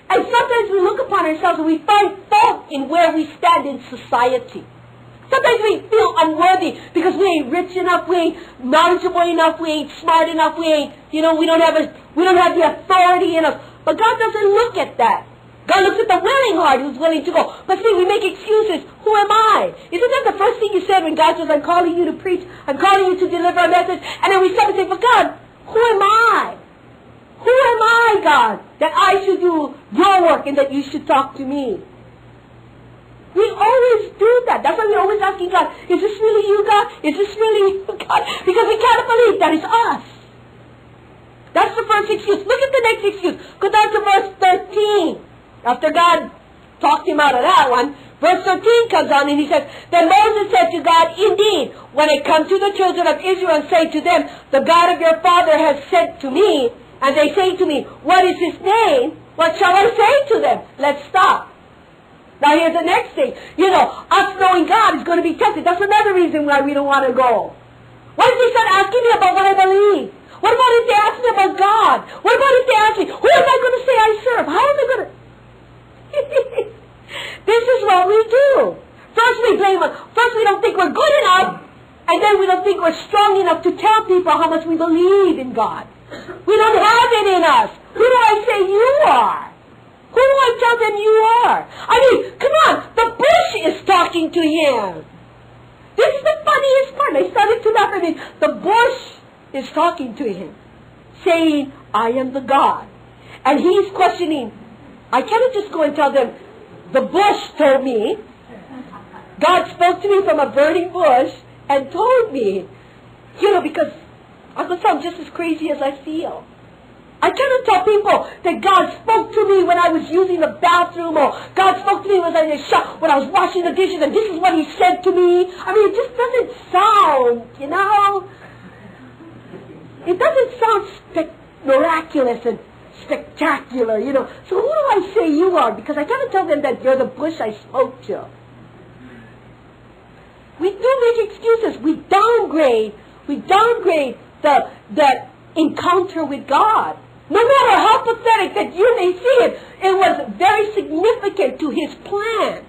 And sometimes we look upon ourselves and we find fault in where we stand in society. Sometimes we feel unworthy because we ain't rich enough, we ain't knowledgeable enough, we ain't smart enough, we ain't, we don't have the authority in us. But God doesn't look at that. God looks at the willing heart who's willing to go. But see, we make excuses. Who am I? Isn't that the first thing you said when God says, I'm calling you to preach, I'm calling you to deliver a message? And then we stop and say, but God, who am I? Who am I, God, that I should do your work and that you should talk to me? We always do that. That's why we're always asking God, is this really you, God? Is this really you, God? Because we can't believe that it's us. That's the first excuse. Look at the next excuse. Go down to verse 13. After God talked him out of that one, verse 13 comes on and he says, Then Moses said to God, Indeed, when I come to the children of Israel and say to them, The God of your father has sent to me, and they say to me, What is his name? What shall I say to them? Let's stop. Now here's the next thing. Us knowing God is going to be tested. That's another reason why we don't want to go. What if they start asking me about what I believe? What about if they ask me about God? What about if they ask me, who am I going to say I serve? How am I going to... This is what we do. First we blame us. First we don't think we're good enough, and then we don't think we're strong enough to tell people how much we believe in God. We don't have it in us. Who do I say you are? Who do I tell them you are? I mean, come on, the bush is talking to him. This is the funniest part. I started to laugh. I mean, the bush is talking to him, saying, I am the God. And he's questioning. I cannot just go and tell them, the bush told me. God spoke to me from a burning bush and told me. Because I'm going to sound just as crazy as I feel. I cannot tell people that God spoke to me when I was using the bathroom, or God spoke to me when I was in the shop, when I was washing the dishes, and this is what he said to me. I mean, it just doesn't sound, it doesn't sound miraculous and spectacular, So who do I say you are? Because I cannot tell them that you're the bush I spoke to. We do make excuses. We downgrade the encounter with God. No matter how pathetic that you may see it, it was very significant to his plan.